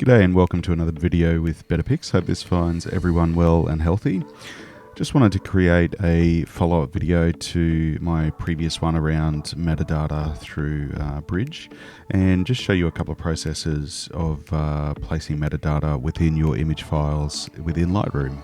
G'day and welcome to another video with Better Pics. Hope this finds everyone well and healthy. Just wanted to create a follow-up video to my previous one around metadata through Bridge and just show you a couple of processes of placing metadata within your image files within Lightroom.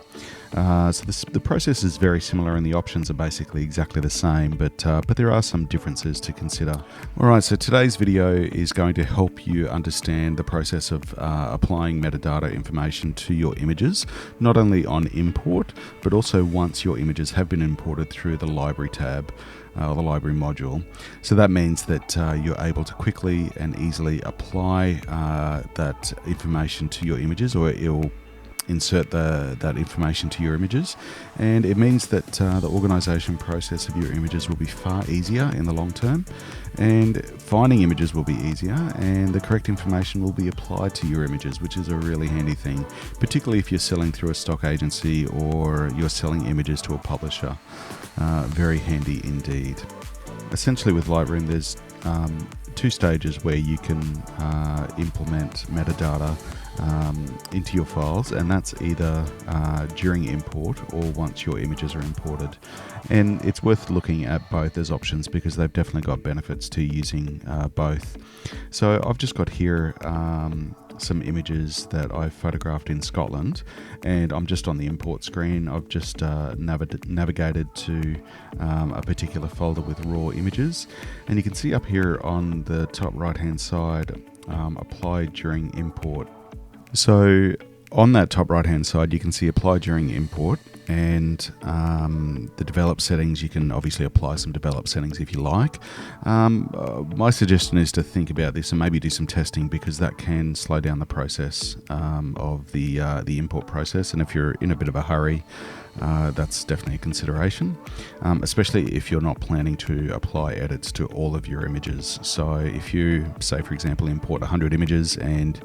The process is very similar and the options are basically exactly the same, but there are some differences to consider. Alright, so today's video is going to help you understand the process of applying metadata information to your images, not only on import, but also once your images have been imported through the library tab, or the library module. So that means that you're able to quickly and easily apply that information to your images, or it'll insert that information to your images, and it means that the organization process of your images will be far easier in the long term, and finding images will be easier, and the correct information will be applied to your images, which is a really handy thing, particularly if you're selling through a stock agency or you're selling images to a publisher. Very handy indeed. Essentially with Lightroom there's two stages where you can implement metadata into your files, and that's either during import or once your images are imported. And it's worth looking at both as options because they've definitely got benefits to using both. So I've just got here some images that I've photographed in Scotland, and I'm just on the import screen. I've just navigated to a particular folder with raw images, and you can see up here on the top right hand side apply during import. So on that top right hand side you can see apply during import, and the develop settings, you can obviously apply some develop settings if you like. My suggestion is to think about this and maybe do some testing, because that can slow down the process of the import process, and if you're in a bit of a hurry, that's definitely a consideration, especially if you're not planning to apply edits to all of your images. So if you, say for example, import 100 images and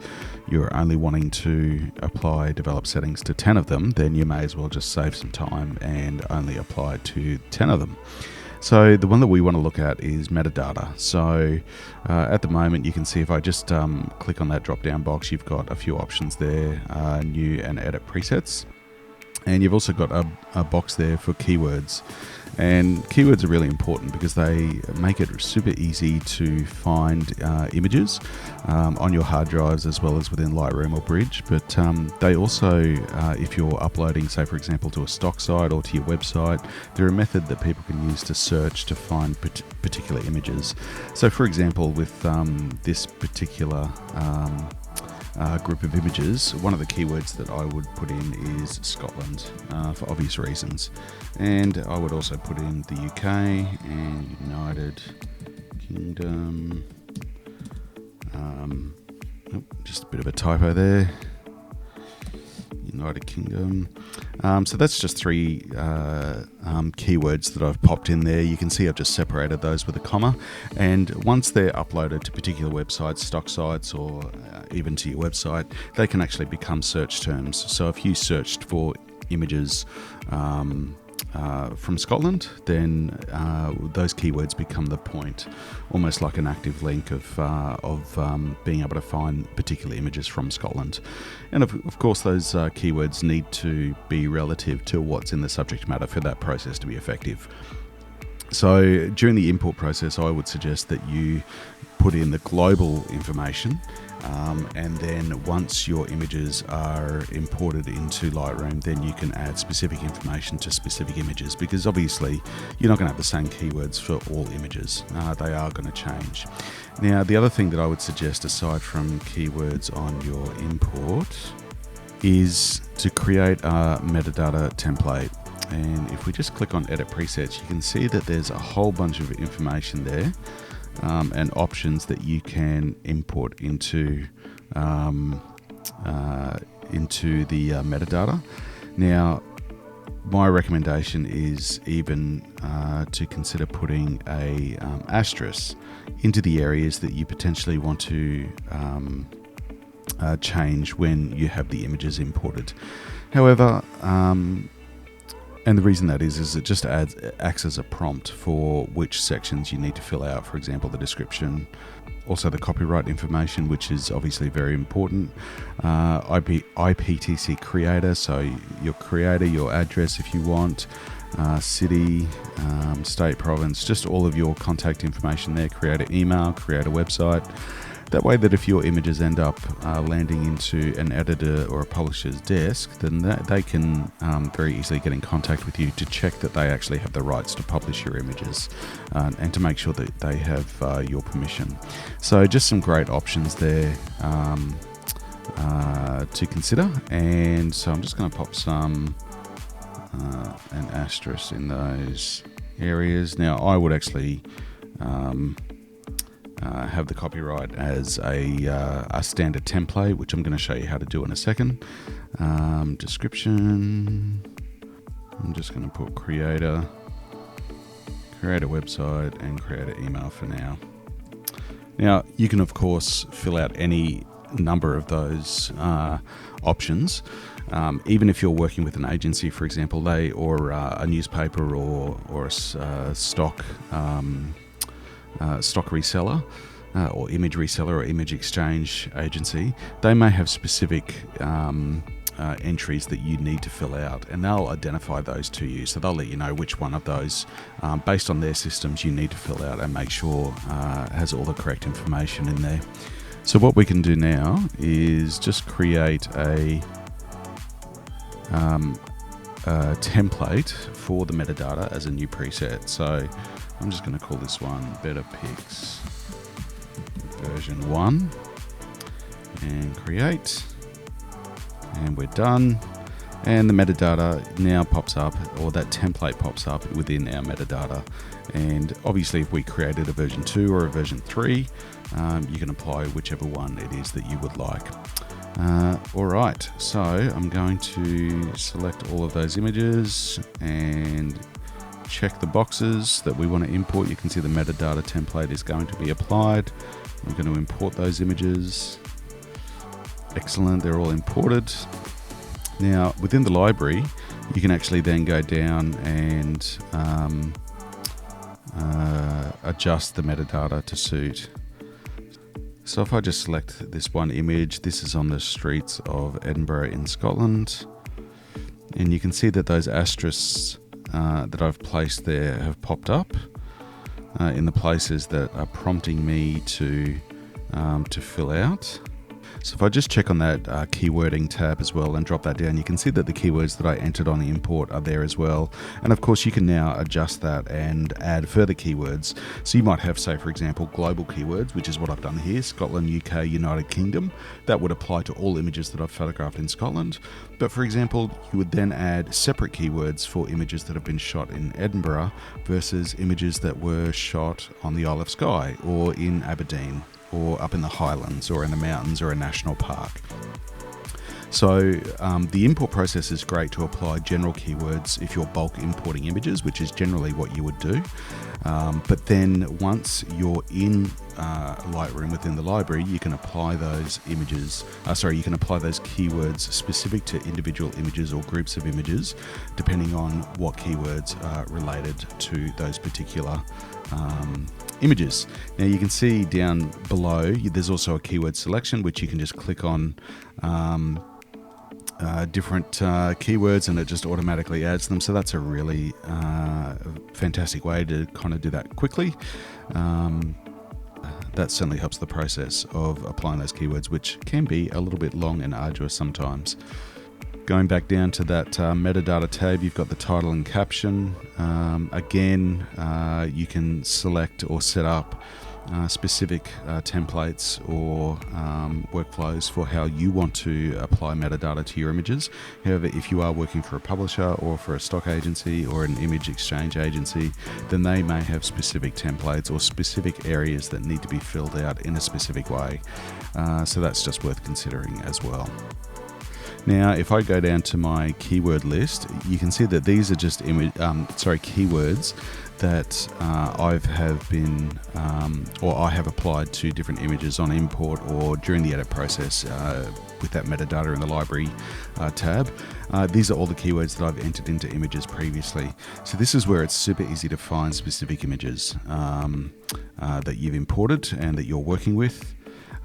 you're only wanting to apply develop settings to 10 of them, then you may as well just save some time and only apply to 10 of them. So the one that we want to look at is metadata. So at the moment you can see if I just click on that drop down box, you've got a few options there, new and edit presets. And you've also got a box there for keywords. And keywords are really important because they make it super easy to find images on your hard drives as well as within Lightroom or Bridge. But they also, if you're uploading, say for example, to a stock site or to your website, they're a method that people can use to search to find particular images. So for example, with this particular group of images, one of the keywords that I would put in is Scotland for obvious reasons, and I would also put in the UK and United Kingdom. Just a bit of a typo there. United Kingdom. So that's just three keywords that I've popped in there. You can see I've just separated those with a comma, and once they're uploaded to particular websites, stock sites, or even to your website, they can actually become search terms. So if you searched for images from Scotland, then those keywords become the point, almost like an active link of being able to find particular images from Scotland. And of course those keywords need to be relative to what's in the subject matter for that process to be effective. So during the import process, I would suggest that you put in the global information, and then once your images are imported into Lightroom, then you can add specific information to specific images, because obviously you're not going to have the same keywords for all images. They are going to change. Now, the other thing that I would suggest aside from keywords on your import is to create a metadata template. And if we just click on edit presets, you can see that there's a whole bunch of information there and options that you can import into the metadata. Now, my recommendation is even to consider putting a asterisk into the areas that you potentially want to change when you have the images imported. However, And the reason that is it just acts as a prompt for which sections you need to fill out. For example, the description, also the copyright information, which is obviously very important. IPTC creator, so your creator, your address if you want, city, state, province, just all of your contact information there. Create an email, create a website. That way that if your images end up landing into an editor or a publisher's desk, then they can very easily get in contact with you to check that they actually have the rights to publish your images and to make sure that they have your permission. So just some great options there to consider. And so I'm just going to pop some an asterisk in those areas. Now I would actually have the copyright as a standard template, which I'm going to show you how to do in a second. Description, I'm just going to put create a website and create an email for now. Now you can of course fill out any number of those options. Even if you're working with an agency, for example, or a newspaper or a stock reseller or image reseller or image exchange agency, they may have specific entries that you need to fill out, and they'll identify those to you. So they'll let you know which one of those, based on their systems, you need to fill out and make sure has all the correct information in there. So what we can do now is just create a template for the metadata as a new preset. So I'm just going to call this one Better Pics version 1 and create, and we're done. And the metadata now pops up, or that template pops up within our metadata. And obviously if we created a version 2 or a version 3, you can apply whichever one it is that you would like. Alright, so I'm going to select all of those images and check the boxes that we want to import. You can see the metadata template is going to be applied. I'm going to import those images. Excellent, they're all imported. Now within the library, you can actually then go down and adjust the metadata to suit. So if I just select this one image, this is on the streets of Edinburgh in Scotland, and you can see that those asterisks that I've placed there have popped up in the places that are prompting me to fill out. So if I just check on that keywording tab as well and drop that down, you can see that the keywords that I entered on the import are there as well. And of course you can now adjust that and add further keywords. So you might have, say for example, global keywords, which is what I've done here, Scotland, UK, United Kingdom. That would apply to all images that I've photographed in Scotland. But for example, you would then add separate keywords for images that have been shot in Edinburgh versus images that were shot on the Isle of Skye or in Aberdeen, or up in the Highlands or in the mountains or a national park. So the import process is great to apply general keywords if you're bulk importing images, which is generally what you would do. But then once you're in Lightroom within the library, you can apply those images, you can apply those keywords specific to individual images or groups of images, depending on what keywords are related to those particular images. Now you can see down below, there's also a keyword selection, which you can just click on different keywords and it just automatically adds them. So that's a really fantastic way to kind of do that quickly. That certainly helps the process of applying those keywords, which can be a little bit long and arduous sometimes. Going back down to that metadata tab, you've got the title and caption. Again, you can select or set up specific templates or workflows for how you want to apply metadata to your images. However, if you are working for a publisher or for a stock agency or an image exchange agency, then they may have specific templates or specific areas that need to be filled out in a specific way. So that's just worth considering as well. Now, if I go down to my keyword list, you can see that these are just keywords that I have applied to different images on import or during the edit process with that metadata in the library tab. These are all the keywords that I've entered into images previously. So this is where it's super easy to find specific images that you've imported and that you're working with.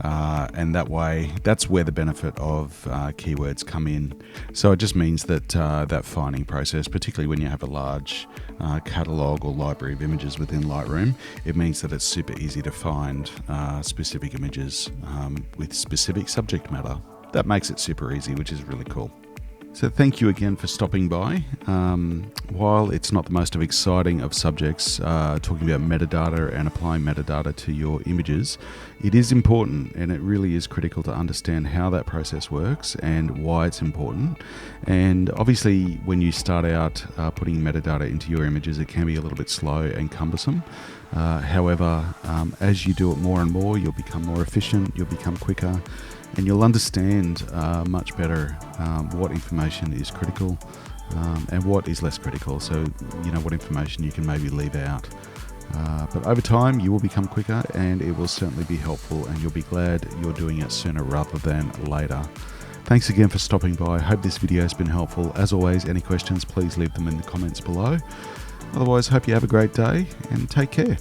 And that way, that's where the benefit of keywords come in. So it just means that that finding process, particularly when you have a large catalog or library of images within Lightroom, it means that it's super easy to find specific images with specific subject matter. That makes it super easy, which is really cool. So thank you again for stopping by. While it's not the most exciting of subjects, talking about metadata and applying metadata to your images, it is important, and it really is critical to understand how that process works and why it's important. And obviously, when you start out putting metadata into your images, it can be a little bit slow and cumbersome. However, as you do it more and more, you'll become more efficient, you'll become quicker, and you'll understand much better what information is critical and what is less critical. So, you know, what information you can maybe leave out. But over time, you will become quicker, and it will certainly be helpful, and you'll be glad you're doing it sooner rather than later. Thanks again for stopping by. I hope this video has been helpful. As always, any questions, please leave them in the comments below. Otherwise, hope you have a great day and take care.